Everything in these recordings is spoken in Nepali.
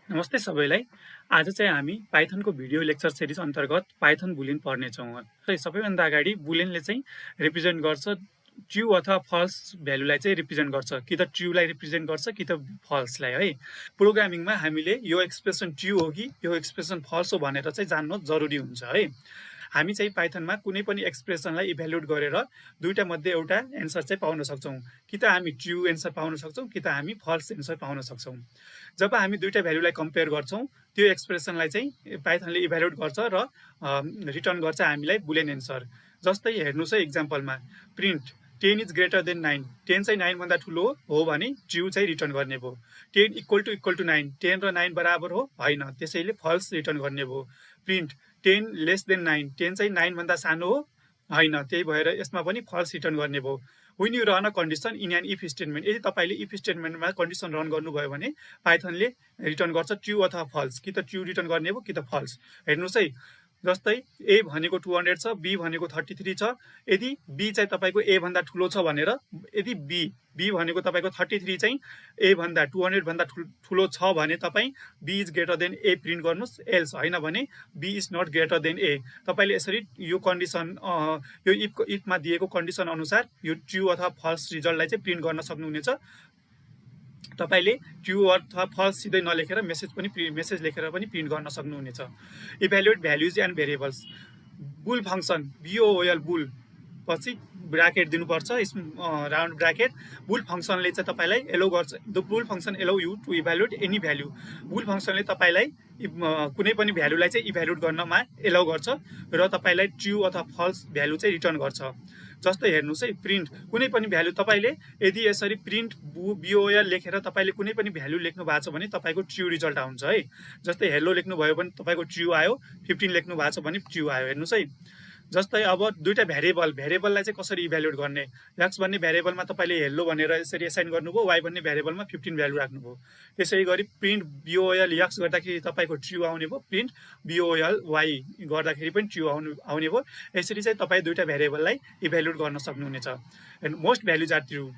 नमस्ते सबैलाई। आज चाहिँ हामी पाइथनको भिडियो लेक्चर सिरिज अन्तर्गत पाइथन बुलियन पढ्नेछौँ। सबैभन्दा अगाडि बुलियनले चाहिँ रिप्रेजेन्ट गर्छ ट्रु अथवा फल्स भ्यालुलाई चाहिँ रिप्रेजेन्ट गर्छ, कि त ट्रुलाई रिप्रेजेन्ट गर्छ कि त फल्सलाई है। प्रोग्रामिङमा हामीले यो एक्सप्रेसन ट्रु हो कि यो एक्सप्रेसन फल्स हो भनेर चाहिँ जान्नु जरुरी हुन्छ है। हामी चाहिँ पाइथनमा कुनै पनि एक्सप्रेसनलाई इभ्यालुएट गरेर दुईटा मध्ये एउटा एन्सर चाहिँ पाउन सक्छौँ, कि त हामी ट्रु एन्सर पाउन सक्छौँ कि त हामी फल्स एन्सर पाउन सक्छौँ। जब हामी दुईटा भ्यालुलाई कम्पेयर गर्छौँ त्यो एक्सप्रेसनलाई चाहिँ पाइथनले इभ्यालुएट गर्छ र रिटर्न गर्छ हामीलाई बुलियन एन्सर। जस्तै हेर्नुहोस् है, इक्जाम्पलमा प्रिन्ट 10 इज ग्रेटर देन 9, 10 चाहिँ 9 भन्दा ठुलो हो भने ट्रु चाहिँ रिटर्न गर्ने भयो। 10 इक्वल टु 9, 10 र 9 बराबर हो होइन, त्यसैले फल्स रिटर्न गर्ने भयो। प्रिन्ट 10 लेस देन 9, 10 चाहिँ 9 भन्दा सानो हो होइन, त्यही भएर यसमा पनि फल्स रिटर्न गर्ने भयो। when you run a condition in an if statement, यदि तपाईले if statementमा कन्डिसन रन गर्नुभयो भने पाइथनले रिटर्न गर्छ ट्रु अथवा फल्स, कि त ट्रु रिटर्न गर्ने हो कि त फल्स। हेर्नुहोस् है, जस्तै ए भनेको 200 छ, बी भनेको 33 छ। यदि बी चाहिँ तपाईको ए भन्दा ठुलो छ भनेर, यदि बी भनेको तपाईको 33 चाहिँ ए भन्दा 200 भन्दा ठुलो छ भने तपाई b is greater than A print गर्नुस्, एल्स होइन भने b is not greater than a. तपाईले यसरी यो कन्डिसन यो इफमा दिएको कन्डिसन अनुसार यो ट्रु अथवा फल्स रिजल्टलाई चाहिँ प्रिन्ट गर्न सक्नुहुनेछ। तपाईले ट्रु अथवा फल्स सिधै नलेखेर मेसेज लेखेर पनि प्रिन्ट गर्न सक्नुहुनेछ। Evaluate values and variables. Bool function BOOL bool पछि ब्राकेट दिनुपर्छ, राउन्ड ब्राकेट। बुल फंक्सनले चाहिँ तपाईलाई एलो गर्छ, the bool function allow you to evaluate any value. Bool फंक्सनले तपाईलाई कुनै पनि भ्यालुलाई चाहिँ इभ्यालुएट गर्नमा एलो गर्छ र तपाईलाई ट्रु अथवा फल्स भ्यालु चाहिँ रिटर्न गर्छ। जस्तै हेर्नुहोस् है, प्रिन्ट कुनै पनि भ्यालु तपाईले यदि यसरी प्रिन्ट BOOL लेखेर तपाईले कुनै पनि भ्यालु लेख्नु भएको छ भने तपाईको ट्रु रिजल्ट आउँछ है। जस्तै हेलो लेख्नु भयो भने तपाईको ट्रु आयो, 15 लेख्नु भएको छ भने ट्रु आयो। हेर्नुहोस् है, जस्तै अब दुईटा भ्यारिएबललाई चाहिँ कसरी इभ्यालुएट गर्ने। x भन्ने भ्यारिएबलमा तपाईले हेलो भनेर यसरी एसाइन गर्नुभयो, y भन्ने भ्यारिएबलमा 15 भ्यालु राख्नुभयो। त्यसै गरी प्रिन्ट BOOL x गर्दाखेरि तपाईको ट्रु आउने भयो, प्रिन्ट BOOL y गर्दाखेरि पनि ट्रु आउने भयो। यसरी चाहिँ तपाई दुईटा भ्यारिएबललाई इभ्यालुएट गर्न सक्नुहुनेछ। And most values are true.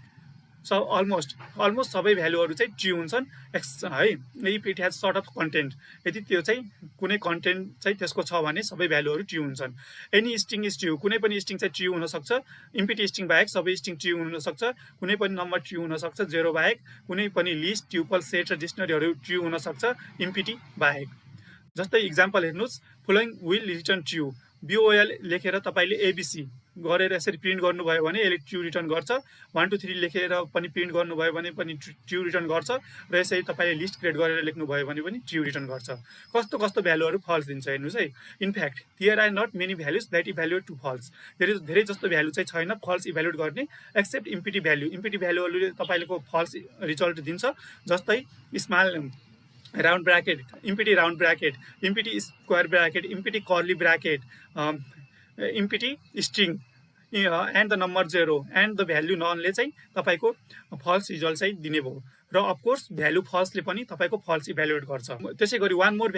So almost सबै भ्यालुहरू चाहिँ ट्रु हुन्छन् है, if it has sort of content. यदि त्यो चाहिँ कुनै कन्टेन्ट चाहिँ त्यसको छ भने सबै भ्यालुहरू ट्रु हुन्छन्। एनी स्ट्रिङ इज ट्रु, कुनै पनि स्ट्रिङ चाहिँ ट्रु हुन सक्छ। इम्पिटी स्ट्रिङ बाहेक सबै स्ट्रिङ ट्रु हुन सक्छ। कुनै पनि नम्बर ट्रु हुन सक्छ, 0 बाहेक। कुनै पनि लिस्ट, ट्युपल, सेट र डिक्सनरीहरू ट्रु हुन सक्छ इम्पिटी बाहेक। जस्तै इक्जाम्पल हेर्नुहोस्, following will return true. BOOL लेखेर तपाईले ABC गरेर यसरी प्रिन्ट गर्नुभयो भने यसले ट्रु रिटर्न गर्छ। 1 2 3 लेखेर पनि प्रिन्ट गर्नुभयो भने पनि ट्रु रिटर्न गर्छ र यसरी तपाईले लिस्ट क्रिएट गरेर लेख्नुभयो भने पनि ट्रु रिटर्न गर्छ। कस्तो कस्तो भ्यालुहरू फल्स दिन्छ हेर्नुहोस् है। In fact there are not many values that evaluate to false. धेरै जस्तो भ्यालु चाहिँ छैन फल्स इभ्यालुएट गर्ने, एक्सेप्ट इम्पिटी भ्यालु। इम्पिटी भ्यालुहरूले तपाईको फल्स रिजल्ट दिन्छ। जस्तै small round bracket, empty round bracket, empty square bracket, empty curly bracket, empty string and the number 0 and the value ननले चाहिँ तपाईको फल्स रिजल्ट चाहिँ दिने भयो। र अफकोर्स भ्यालु फल्सले पनि तपाईको फल्स इभ्यालुएट गर्छ। त्यसै गरी वान मोर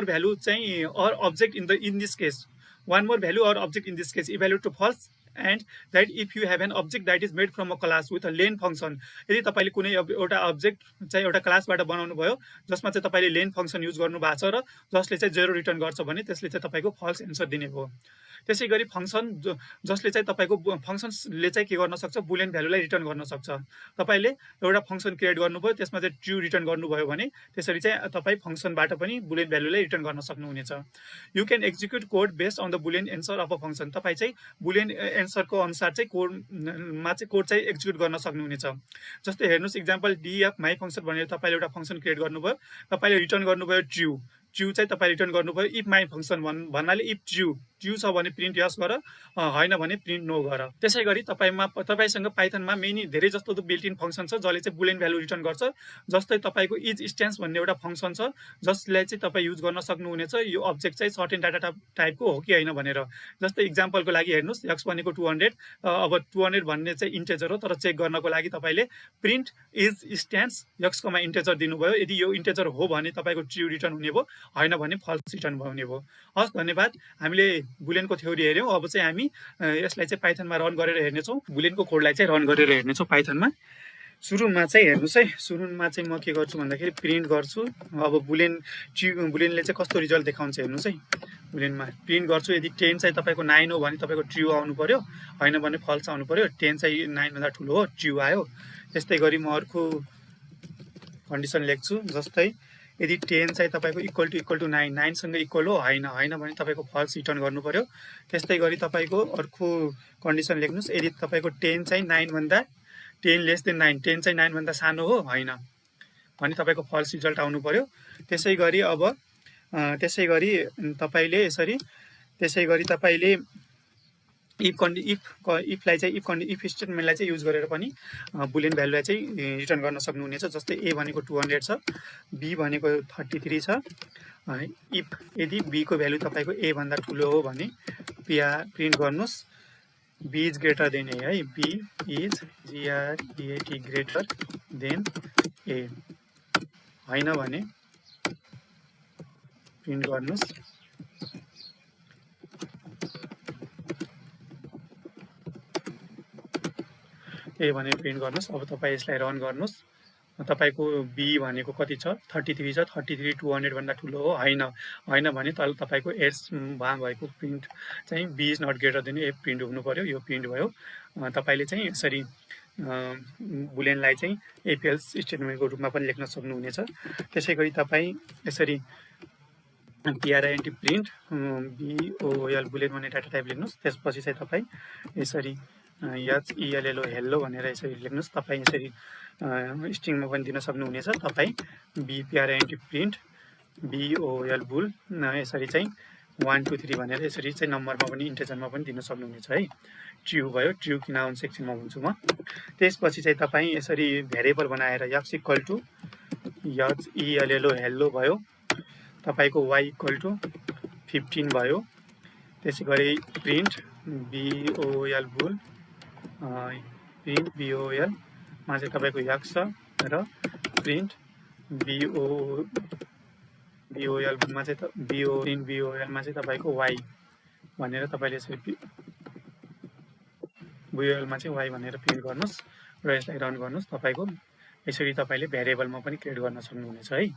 भ्यालु चाहिँ or object in this case, one more value or object in this case evaluate to false and that if you have an object that is made from a class with a len function। यदि तपाईले कुनै एउटा अब्जेक्ट चाहिँ एउटा क्लासबाट बनाउनु भयो जसमा चाहिँ तपाईले लेन फंक्सन युज गर्नु भएको छ र जसले चाहिँ 0 रिटर्न गर्छ भने त्यसले चाहिँ तपाईको फल्स एन्सर दिने भयो। त्यसै गरी फंक्सन जसले चाहिँ तपाईको फंक्सनले चाहिँ के गर्न सक्छ, बुलियन भ्यालुलाई रिटर्न गर्न सक्छ। तपाईले एउटा फंक्सन क्रिएट गर्नुभयो, त्यसमा चाहिँ ट्रु रिटर्न गर्नुभयो भने त्यसरी चाहिँ तपाई फंक्सनबाट पनि बुलियन भ्यालुलाई रिटर्न गर्न सक्नुहुनेछ। You can execute code based on the boolean answer of a function. तपाई चाहिँ बुलियन एन्सरको अनुसार चाहिँ कोड चाहिँ एक्जिक्युट गर्न सक्नुहुनेछ। जस्तै हेर्नुहोस्, इक्जाम्पल df माई फंक्सन भनेर तपाईले एउटा फंक्सन क्रिएट गर्नुभयो, तपाईले रिटर्न गर्नुभयो ट्रु चाहिँ तपाई रिटर्न गर्नुभयो। इफ माई फंक्सन भन्नाले इफ ट्रु छ भने प्रिन्ट यस गर, होइन भने प्रिन्ट नो गर। त्यसै गरी तपाईसँग पाइथनमा धेरै जस्तो बिल्ट इन फंक्सन छ जसले चाहिँ बुलियन भ्यालु रिटर्न गर्छ। जस्तै तपाईको इज स्ट्यान्स भन्ने एउटा फंक्सन छ जसलाई चाहिँ तपाई युज गर्न सक्नुहुनेछ यो अब्जेक्ट चाहिँ सर्टेन डाटा टाइपको हो कि होइन भनेर। जस्तै इक्जाम्पलको लागि हेर्नुहोस्, x भनेको 200, अब 200 भन्ने चाहिँ इन्टेजर हो, तर चेक गर्नको लागि तपाईले print isinstance x comma integer दिनुभयो। यदि यो इन्टेजर हो भने तपाईको ट्रु रिटर्न हुने भयो, होइन भने फल्स रिटर्न हुने भयो। हस्, धन्यवाद। हामीले बुलियनको थ्योरी हेर्यौं। अब चाहिँ हामी यसलाई चाहिँ पाइथनमा रन गरेर हेर्नेछौँ। बुलियनको कोडलाई चाहिँ रन गरेर हेर्नेछौँ पाइथनमा। सुरुमा चाहिँ हेर्नुस् है, सुरुमा चाहिँ म के गर्छु भन्दाखेरि प्रिन्ट गर्छु। अब बुलेनले चाहिँ कस्तो रिजल्ट देखाउँछ हेर्नुस् है। बुलेनमा प्रिन्ट गर्छु, यदि 10 चाहिँ तपाईँको 9 हो भने तपाईँको ट्रु आउनु पर्यो, होइन भने फल्स आउनु पर्यो। 10 चाहिँ 9 भन्दा ठुलो हो, ट्रु आयो। त्यस्तै गरी म अर्को कन्डिसन लेख्छु, जस्तै यदि 10 चाहिँ तपाईँको इक्वल टु 9, 9 सँग इक्वल हो, होइन भने तपाईँको फल्स रिटर्न गर्नु पर्यो। त्यस्तै गरी तपाईँको अर्को कन्डिसन लेख्नुहोस्, यदि तपाईँको 10 चाहिँ 9 भन्दा 10 लेस देन 9, 10 चाहिँ 9 भन्दा सानो हो, होइन भने तपाईँको फल्स रिजल्ट आउनु पर्यो। त्यसै गरी तपाईँले इफलाई चाहिँ इफ स्टेटमेन्टलाई चाहिँ युज गरेर पनि बुलियन भ्यालुलाई चाहिँ रिटर्न गर्न सक्नुहुनेछ। जस्तै ए भनेको 200 छ, बी भनेको 33 छ। इफ यदि बीको भ्यालु तपाईँको ए भन्दा ठुलो हो भने प्रिन्ट गर्नुहोस् b is greater than a है, b is GREAT greater than a, होइन भने प्रिन्ट गर्नुहोस् ए भनेर प्रिन्ट गर्नुहोस्। अब तपाईँ यसलाई रन गर्नुहोस्। तपाईँको बी भनेको कति छ, 33 छ, 33 200 भन्दा ठुलो हो, होइन भने तल तपाईँको एड्समा भएको प्रिन्ट चाहिँ B is not greater than A print हुनु पर्यो। यो प्रिन्ट भयो। तपाईँले चाहिँ यसरी बुलियनलाई चाहिँ इफ एल्स स्टेटमेन्टको रूपमा पनि लेख्न सक्नुहुनेछ। त्यसै गरी तपाईँ यसरी PRINT प्रिन्ट BOL बुलियन भन्ने डाटा टाइप लेख्नुहोस्। त्यसपछि चाहिँ तपाईँ यसरी HELLO हेल्लो भनेर यसरी लेख्नुहोस्। तपाईँ यसरी स्ट्रिङमा पनि दिन सक्नुहुनेछ। तपाईँ PRINT प्रिन्ट BOL बुल यसरी चाहिँ 1 2 3 भनेर यसरी चाहिँ नम्बरमा पनि इन्टिजरमा पनि दिन सक्नुहुनेछ है। ट्रु भयो, ट्रु किन आउँछ एकछिनमा भन्छु म। त्यसपछि चाहिँ तपाईँ यसरी भेरिएबल बनाएर x equal to HELLO hello भयो, तपाईँको y इक्वल टु 15 भयो। त्यसै गरी print BOL bool print BOL मा चाहिँ तपाईँको x छ र प्रिन्ट BOL मा चाहिँ BOL मा चाहिँ तपाईँको y भनेर तपाईँले यसरी BOL मा चाहिँ y भनेर प्रिन्ट गर्नुहोस् र यसलाई रन गर्नुहोस्। तपाईँको यसरी तपाईँले भेरिएबलमा पनि क्रिएट गर्न सक्नुहुनेछ है।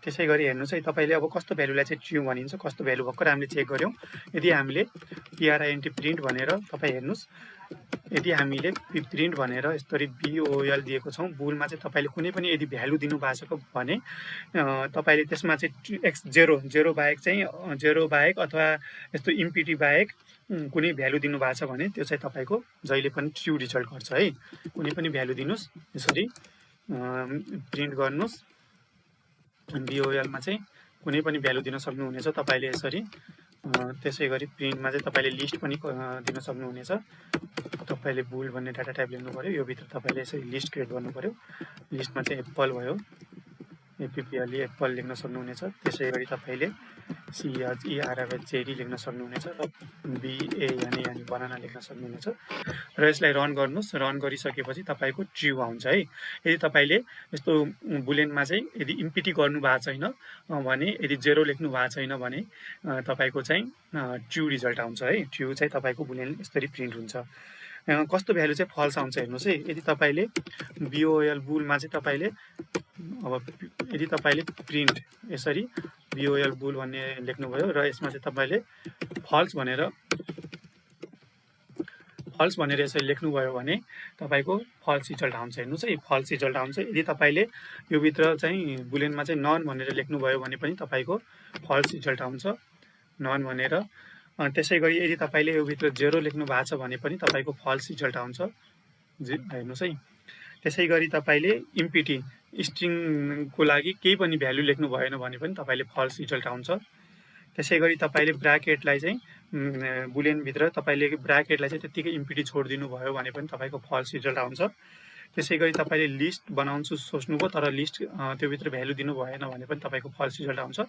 त्यसै गरी हेर्नुहोस् है, तपाईँले अब कस्तो भ्यालुलाई चाहिँ ट्रु भनिन्छ, कस्तो भ्यालु भर्खर हामीले चेक गऱ्यौँ। यदि हामीले PRINT प्रिन्ट भनेर तपाईँ हेर्नुहोस्, यदि हामीले प्रिन्ट भनेर यसरी BOL दिएको छौँ, बुलमा चाहिँ तपाईँले कुनै पनि यदि भ्यालु दिनुभएको छ भने तपाईँले त्यसमा चाहिँ जेरो बाहेक चाहिँ जेरो बाहेक अथवा यस्तो इम्पिटी बाहेक कुनै भ्यालु दिनुभएको छ भने त्यो चाहिँ तपाईँको जहिले पनि ट्रु रिजल्ट गर्छ है। कुनै पनि भ्यालु दिनुहोस्, यसरी प्रिन्ट गर्नुहोस्। BOL मा चाहिँ कुनै पनि भ्यालु दिन सक्नुहुनेछ तपाईँले यसरी। त्यसै गरी प्रिन्टमा चाहिँ तपाईँले लिस्ट पनि दिन सक्नुहुनेछ। तपाईँले बुल भन्ने डाटा टाइप लेख्नु पर्यो, यो भित्र तपाईँले यसरी लिस्ट क्रिएट गर्नु पर्यो। लिस्टमा चाहिँ एप्पल भयो, APPL एप्पल लेख्न सक्नुहुनेछ। त्यसै गरी तपाईँले CHERI चेरी लेख्न सक्नुहुनेछ र BANAN बनाना लेख्न सक्नुहुनेछ र यसलाई रन गर्नुहोस्। रन गरिसकेपछि तपाईँको ट्रु आउँछ है। यदि तपाईँले यस्तो बुलियनमा चाहिँ यदि इम्पिटी गर्नु भएको छैन भने, यदि जेरो लेख्नु भएको छैन भने तपाईँको चाहिँ ट्रु रिजल्ट आउँछ है। ट्रु चाहिँ तपाईँको बुलियन यसरी प्रिन्ट हुन्छ। कस्तो भ्यालु चाहिँ फल्स आउँछ हेर्नुहोस् है। यदि तपाईँले BOL बुलमा चाहिँ तपाईँले अब यदि तपाईँले प्रिन्ट यसरी BOL बुल भन्ने लेख्नुभयो र यसमा चाहिँ तपाईँले फल्स भनेर यसरी लेख्नुभयो भने तपाईँको फल्स रिजल्ट आउँछ। हेर्नुहोस् है, फल्स रिजल्ट आउँछ। यदि तपाईँले यो भित्र चाहिँ बुलियनमा चाहिँ नन भनेर लेख्नुभयो भने पनि तपाईँको फल्स रिजल्ट आउँछ, नन भनेर। त्यसै गरी यदि तपाईँले यो भित्र जेरो लेख्नु भएको छ भने पनि तपाईँको फल्स रिजल्ट आउँछ, हेर्नुहोस् है। त्यसै गरी तपाईँले इम्पिटी स्ट्रिङको लागि केही पनि भ्यालु लेख्नु भएन भने पनि तपाईँले फल्स रिजल्ट आउँछ। त्यसै गरी तपाईँले ब्राकेटलाई चाहिँ बुलियनभित्र तपाईँले ब्राकेटलाई चाहिँ त्यत्तिकै इम्पिटी छोडिदिनु भयो भने पनि तपाईँको फल्स रिजल्ट आउँछ। त्यसै गरी तपाईँले लिस्ट बनाउँछु सोच्नुभयो तर लिस्ट त्योभित्र भ्यालु दिनु भएन भने पनि तपाईँको फल्स रिजल्ट आउँछ।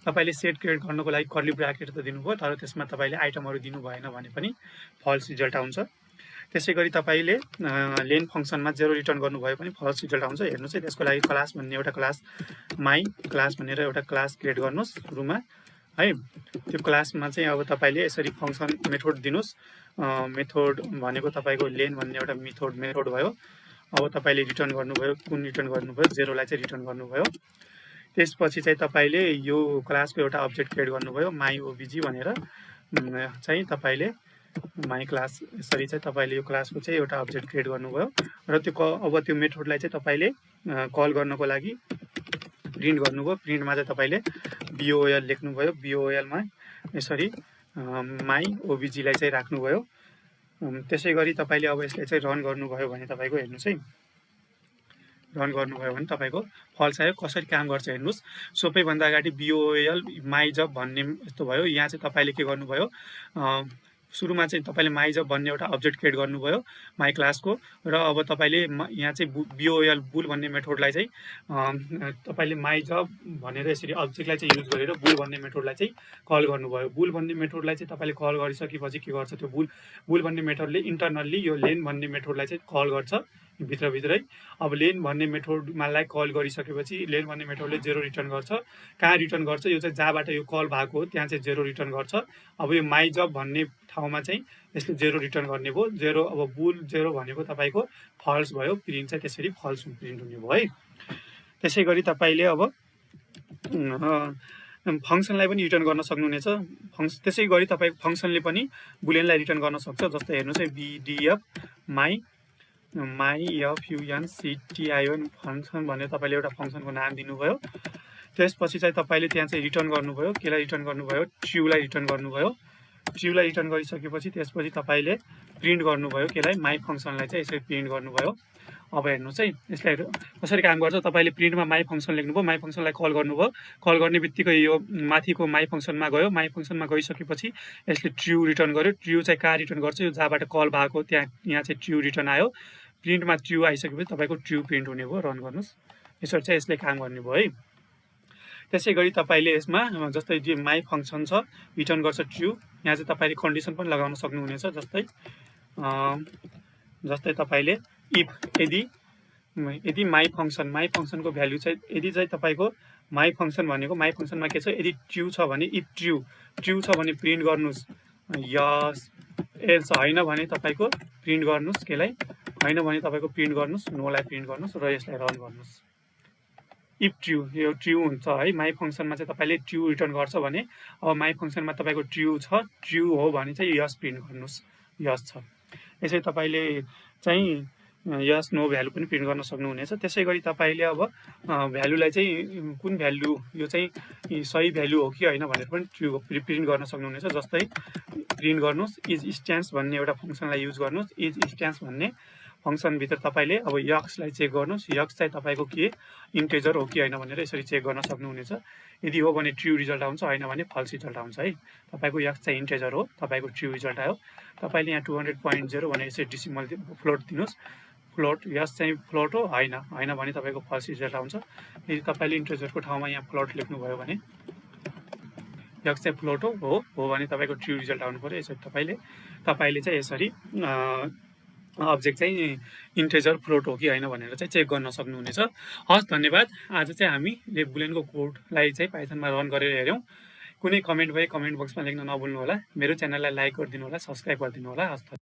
तपाईँले सेट क्रिएट गर्नको लागि कर्ली ब्राकेट त दिनुभयो तर त्यसमा तपाईँले आइटमहरू दिनु भएन भने पनि फल्स रिजल्ट आउँछ। त्यसै गरी तपाईँले लेन फङ्सनमा जेरो रिटर्न गर्नुभयो पनि फल्स रिजल्ट आउँछ। हेर्नुहोस् है, त्यसको लागि क्लास भन्ने एउटा क्लास क्लास भनेर एउटा क्लास क्रिएट गर्नुहोस् सुरुमा है। त्यो क्लासमा चाहिँ अब तपाईँले यसरी फङ्सन मेथड दिनुहोस्। मेथड भनेको तपाईँको लेन भन्ने एउटा मेथड भयो। अब तपाईँले रिटर्न गर्नुभयो, कुन रिटर्न गर्नुभयो, 0 लाई चाहिँ रिटर्न गर्नुभयो। त्यसपछि चाहिँ तपाईँले यो क्लासको एउटा अब्जेक्ट क्रिएट गर्नुभयो माई ओबिजी भनेर चाहिँ तपाईँले माई क्लास यसरी चाहिँ तपाईँले यो क्लासको चाहिँ एउटा अब्जेक्ट क्रिएट गर्नुभयो र त्यो अब त्यो मेथडलाई चाहिँ तपाईँले कल गर्नको लागि प्रिन्ट गर्नुभयो। प्रिन्टमा चाहिँ तपाईँले BOL लेख्नुभयो, BOLमा यसरी माई ओबिजीलाई चाहिँ राख्नुभयो। त्यसै गरी तपाईँले अब यसलाई चाहिँ रन गर्नुभयो भने तपाईँको हेर्नुहोस् है, रन गर्नुभयो भने तपाईँको फल्स आयो। कसरी काम गर्छ हेर्नुहोस्। सबैभन्दा अगाडि BOL माई जब भन्ने यस्तो भयो। यहाँ चाहिँ तपाईँले के गर्नुभयो, सुरुमा चाहिँ तपाईँले माई जब भन्ने एउटा अब्जेक्ट क्रिएट गर्नुभयो माई क्लासको र अब तपाईँले यहाँ चाहिँ BOL बुल भन्ने मेथडलाई चाहिँ तपाईँले माई जब भनेर यसरी अब्जेक्टलाई चाहिँ युज गरेर बुल भन्ने मेथडलाई चाहिँ कल गर्नुभयो। बुल भन्ने मेथडलाई चाहिँ तपाईँले कल गरिसकेपछि के गर्छ, त्यो बुल भन्ने मेथडले इन्टरनल्ली यो लेन भन्ने मेथडलाई चाहिँ कल गर्छ भित्रभित्रै। अब लेन भन्ने मेथडमालाई कल गरिसकेपछि लेन भन्ने मेथडले 0 रिटर्न गर्छ। कहाँ रिटर्न गर्छ, यो चाहिँ जहाँबाट यो कल भएको हो त्यहाँ चाहिँ 0 रिटर्न गर्छ। अब यो माई जब भन्ने ठाउँमा चाहिँ यसले 0 रिटर्न गर्ने भयो। 0 अब बुल 0 भनेको तपाईँको फल्स भयो, प्रिन्ट चाहिँ त्यसरी फल्स प्रिन्ट हुने भयो है। त्यसै गरी तपाईँले अब फङ्सनलाई पनि रिटर्न गर्न सक्नुहुनेछ। त्यसै गरी तपाईँको फङ्सनले पनि बुलियनलाई रिटर्न गर्न सक्छ। जस्तै हेर्नुहोस् है, BDF माई FUNCTION फङ्सन भनेर तपाईँले एउटा फङ्सनको नाम दिनुभयो। त्यसपछि चाहिँ तपाईँले त्यहाँ चाहिँ रिटर्न गर्नुभयो, केलाई रिटर्न गर्नुभयो, ट्रुलाई रिटर्न गर्नुभयो। ट्रुलाई रिटर्न गरिसकेपछि त्यसपछि तपाईँले प्रिन्ट गर्नुभयो, केलाई माई फङ्सनलाई चाहिँ यसरी प्रिन्ट गर्नुभयो। अब हेर्नुहोस् है, यसलाई कसरी काम गर्छ। तपाईँले प्रिन्टमा माई फङ्सन लेख्नुभयो, माई फङ्सनलाई कल गर्नुभयो। कल गर्ने बित्तिकै यो माथिको माई फङ्सनमा गयो। माई फङ्सनमा गइसकेपछि यसले ट्रु रिटर्न गर्यो। ट्रु चाहिँ कहाँ रिटर्न गर्छ, यो जहाँबाट कल भएको त्यहाँ यहाँ चाहिँ ट्रु रिटर्न आयो। प्रिन्टमा ट्रु आइसकेपछि तपाईँको ट्रु प्रिन्ट हुने भयो। रन गर्नुहोस्, यसरी चाहिँ यसले काम गर्ने भयो है। त्यसै गरी तपाईँले यसमा जस्तै जो माई फङ्सन छ रिटर्न गर्छ ट्रु, यहाँ चाहिँ तपाईँले कन्डिसन पनि लगाउन सक्नुहुनेछ। जस्तै तपाईँले इफ यदि माई फङ्सनको भ्यालु चाहिँ यदि चाहिँ तपाईँको माई फङ्सन भनेको माई फङ्सनमा के छ, यदि ट्रु छ भने इफ ट्रु छ भने प्रिन्ट गर्नुहोस् यस, एल्स होइन भने तपाईँको प्रिन्ट गर्नुहोस् केलाई, होइन भने तपाईँको प्रिन्ट गर्नुहोस् नोलाई प्रिन्ट गर्नुहोस् र यसलाई रन गर्नुहोस्। इफ ट्रु, यो ट्रु हुन्छ है। माई फङ्सनमा चाहिँ तपाईँले ट्रु रिटर्न गर्छ भने अब माई फङ्सनमा तपाईँको ट्रु छ, ट्रु हो भने चाहिँ यस प्रिन्ट गर्नुहोस्, यस छ। यसरी तपाईँले चाहिँ यस नो भ्यालु पनि प्रिन्ट गर्न सक्नुहुनेछ। त्यसै गरी तपाईँले अब भ्यालुलाई चाहिँ कुन भ्यालु यो चाहिँ सही भ्यालु हो कि होइन भनेर पनि प्रिन्ट गर्न सक्नुहुनेछ। जस्तै प्रिन्ट गर्नुहोस् इज स्ट्यान्स भन्ने एउटा फङ्सनलाई युज गर्नुहोस्। इज स्ट्यान्स भन्ने फङ्सनभित्र तपाईँले अब यक्सलाई चेक गर्नुहोस्, यक्स चाहिँ तपाईँको के इन्टेजर हो कि होइन भनेर यसरी चेक गर्न सक्नुहुनेछ। यदि हो भने ट्रु रिजल्ट आउँछ, होइन भने फल्स रिजल्ट आउँछ है। तपाईँको यक्स चाहिँ इन्टेजर हो, तपाईँको ट्रु रिजल्ट आयो। तपाईँले यहाँ 200.0 भनेर यसरी डेसिमल फ्लोट दिनुहोस्। फ्लोट यस चाहिँ फ्लोट हो, होइन भने तपाईँको फल्स रिजल्ट आउँछ। यदि तपाईँले इन्टेजरको ठाउँमा यहाँ फ्लोट लेख्नुभयो भने यक्स चाहिँ फ्लोट हो भने तपाईँको ट्रु रिजल्ट आउनु पऱ्यो। यसरी तपाईँले चाहिँ यसरी अब्जेक्ट चाहिँ इन्टेजर फ्लोट हो कि होइन भनेर चाहिँ चेक गर्न सक्नुहुनेछ। हस्, धन्यवाद। आज चाहिँ हामीले बुलियनको कोडलाई चाहिँ पाइथनमा रन गरेर हेऱ्यौँ। कुनै कमेन्ट भए कमेन्ट बक्समा लेख्न नभुल्नु होला। मेरो च्यानललाई लाइक गरिदिनु होला, सब्सक्राइब गरिदिनु होला। हस्।